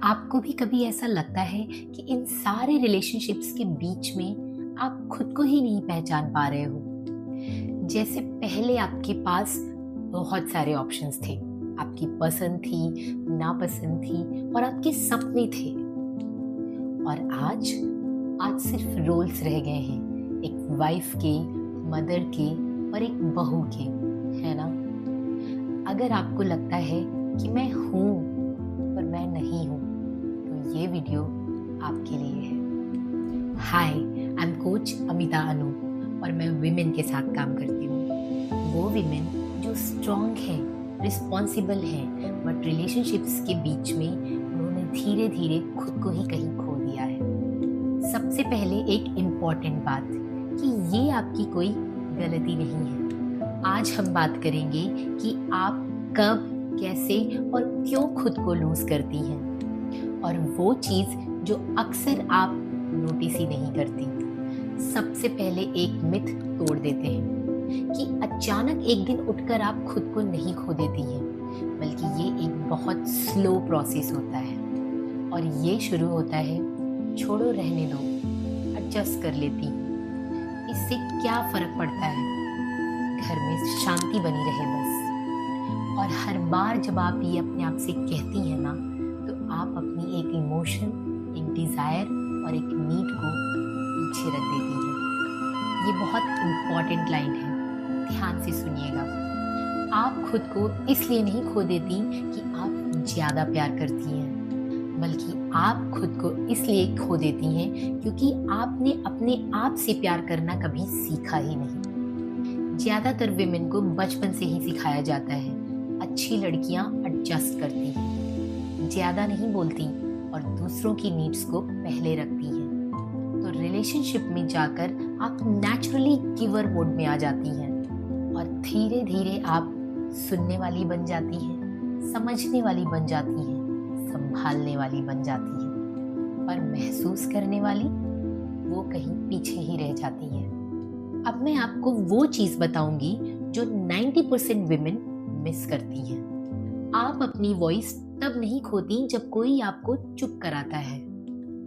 आपको भी कभी ऐसा लगता है कि इन सारे रिलेशनशिप्स के बीच में आप खुद को ही नहीं पहचान पा रहे हो? जैसे पहले आपके पास बहुत सारे ऑप्शंस थे, आपकी पसंद थी, नापसंद थी और आपके सपने थे। और आज सिर्फ रोल्स रह गए हैं, एक वाइफ के, मदर के और एक बहू के, है ना? अगर आपको लगता है कि मैं हूँ पर मैं नहीं हूँ, तो ये वीडियो आपके लिए है। हाय, आई एम कोच अमिता अनु और मैं विमेन के साथ काम करती हूँ। वो विमेन जो स्ट्रॉन्ग है, रिस्पॉन्सिबल है, बट रिलेशनशिप्स के बीच में उन्होंने धीरे धीरे खुद को ही कहीं खो दिया है। सबसे पहले एक इम्पॉर्टेंट बात कि ये आपकी कोई गलती नहीं है। आज हम बात करेंगे कि आप कब, कैसे और क्यों खुद को लूज करती हैं, और वो चीज़ जो अक्सर आप नोटिस ही नहीं करती। सबसे पहले एक मिथ तोड़ देते हैं कि अचानक एक दिन उठकर आप खुद को नहीं खो देती हैं, बल्कि ये एक बहुत स्लो प्रोसेस होता है। और ये शुरू होता है, छोड़ो रहने दो, एडजस्ट कर लेती हूँ, इससे क्या फर्क पड़ता है, घर में शांति बनी रहे बस। और हर बार जब आप ये अपने आप से कहती हैं ना, तो आप अपनी एक इमोशन, एक डिज़ायर और एक नीड को पीछे रख देती हैं। ये बहुत इम्पॉर्टेंट लाइन है, ध्यान से सुनिएगा। आप खुद को इसलिए नहीं खो देती कि आप ज़्यादा प्यार करती हैं, बल्कि आप खुद को इसलिए खो देती हैं क्योंकि आपने अपने आप से प्यार करना कभी सीखा ही नहीं। ज़्यादातर विमेन को बचपन से ही सिखाया जाता है, अच्छी लड़कियां एडजस्ट करती हैं, ज़्यादा नहीं बोलती और दूसरों की नीड्स को पहले रखती हैं। तो रिलेशनशिप में जाकर आप नेचुरली गिवर मोड में आ जाती हैं और धीरे धीरे आप सुनने वाली बन जाती हैं, समझने वाली बन जाती हैं, संभालने वाली बन जाती हैं, पर महसूस करने वाली वो कहीं पीछे ही रह जाती है। अब मैं आपको वो चीज़ बताऊंगी जो 90% विमेन मिस करती हैं। आप अपनी वॉइस तब नहीं खोती जब कोई आपको चुप कराता है।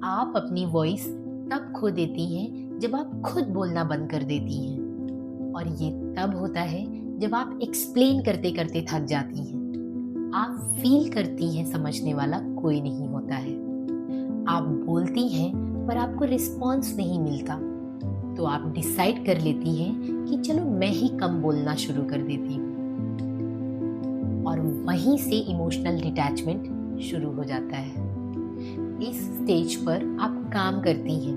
आप अपनी वॉइस तब खो देती हैं जब आप खुद बोलना बंद कर देती हैं। और ये तब होता है जब आप एक्सप्लेन करते करते थक जाती हैं। आप फील करती हैं, समझने वाला कोई नहीं होता है। आप बोलती हैं पर आपको रिस्पॉन्स नहीं मिलता, तो आप डिसाइड कर लेती हैं कि चलो मैं ही कम बोलना शुरू कर देती हूँ। और वहीं से इमोशनल डिटैचमेंट शुरू हो जाता है। इस स्टेज पर आप काम करती हैं,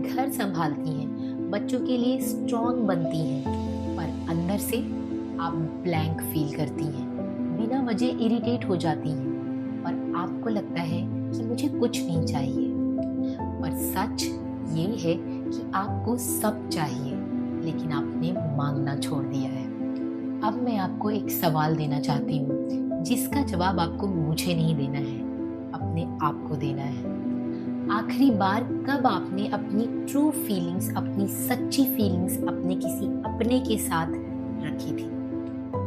घर संभालती हैं, बच्चों के लिए स्ट्रॉन्ग बनती हैं, पर अंदर से आप ब्लैंक फील करती हैं, बिना वजह इरिटेट हो जाती हैं और आपको लगता है कि मुझे कुछ नहीं चाहिए। पर सच ये है कि आपको सब चाहिए, लेकिन आपने मांगना छोड़ दिया है। अब मैं आपको एक सवाल देना चाहती हूँ, जिसका जवाब आपको मुझे नहीं देना है, अपने आप को देना है। आखिरी बार कब आपने अपनी ट्रू फीलिंग्स, अपनी सच्ची फीलिंग्स अपने किसी अपने के साथ रखी थी?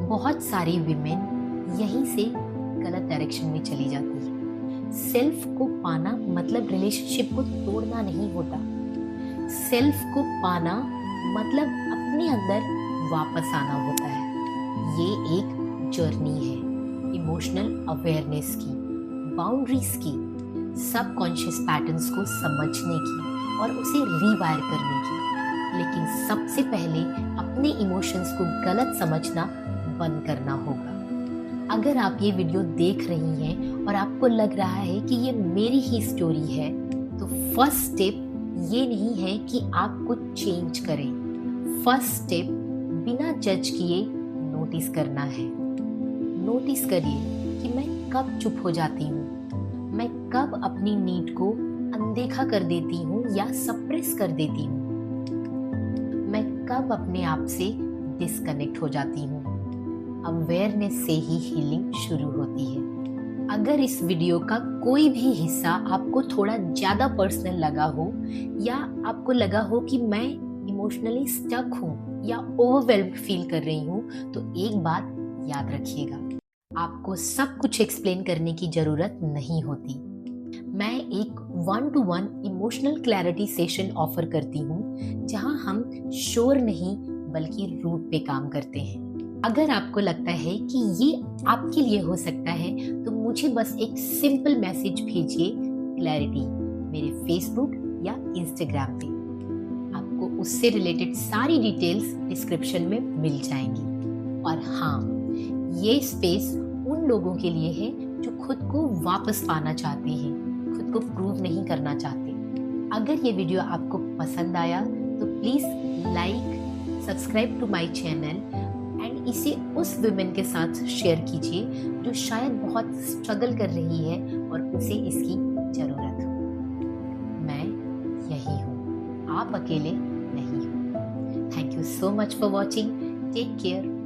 बहुत सारी विमेन यहीं से गलत डायरेक्शन में चली जाती है। सेल्फ को पाना मतलब रिलेशनशिप को तोड़ना नहीं होता। सेल्फ को पाना मतलब अपने अंदर वापस आना होता है। ये एक जर्नी है, इमोशनल अवेयरनेस की, बाउंड्रीज की, सबकॉन्शियस पैटर्न्स को समझने की और उसे रीवायर करने की। लेकिन सबसे पहले अपने इमोशंस को गलत समझना बंद करना होगा। अगर आप ये वीडियो देख रही हैं और आपको लग रहा है कि ये मेरी ही स्टोरी है, तो फर्स्ट स्टेप ये नहीं है कि आप कुछ चेंज करें। फर्स्ट स्टेप बिना जज किए नोटिस करना है। नोटिस करिए कि मैं कब चुप हो जाती हूँ, मैं कब अपनी नीड को अनदेखा कर देती हूँ या सप्रेस कर देती हूँ, मैं कब अपने आप से डिस्कनेक्ट हो जाती हूँ। अवेयरनेस से ही हीलिंग शुरू होती है। अगर इस वीडियो का कोई भी हिस्सा आपको थोड़ा ज़्यादा पर्सनल लगा हो, या आपको लगा हो कि मैं इमोशनली स्टक हूँ या ओवरवेल्म्ड फील कर रही हूँ, तो एक बात याद रखिएगा, आपको सब कुछ एक्सप्लेन करने की ज़रूरत नहीं होती। मैं एक 1-to-1 emotional clarity session offer करती हूँ, जहाँ हम शोर नहीं बल्कि रूट पे काम करते हैं। अगर आपको लगता है कि ये आपके लिए हो सकता है, तो मुझे बस एक सिंपल मैसेज भेजिए क्लैरिटी मेरे फेसबुक या इंस्टाग्राम पे। आपको उससे रिलेटेड सारी डिटेल्स डिस्क्रिप्शन में मिल जाएंगी। और हाँ, ये स्पेस उन लोगों के लिए है जो खुद को वापस पाना चाहते हैं, खुद को प्रूव नहीं करना चाहते। अगर ये वीडियो आपको पसंद आया तो please like, subscribe to my channel and इसे उस वुमेन के साथ शेयर कीजिए जो शायद बहुत स्ट्रगल कर रही है और उसे इसकी ज़रूरत हो। मैं यही हूँ, आप अकेले नहीं हो। Thank you so much for watching. Take care.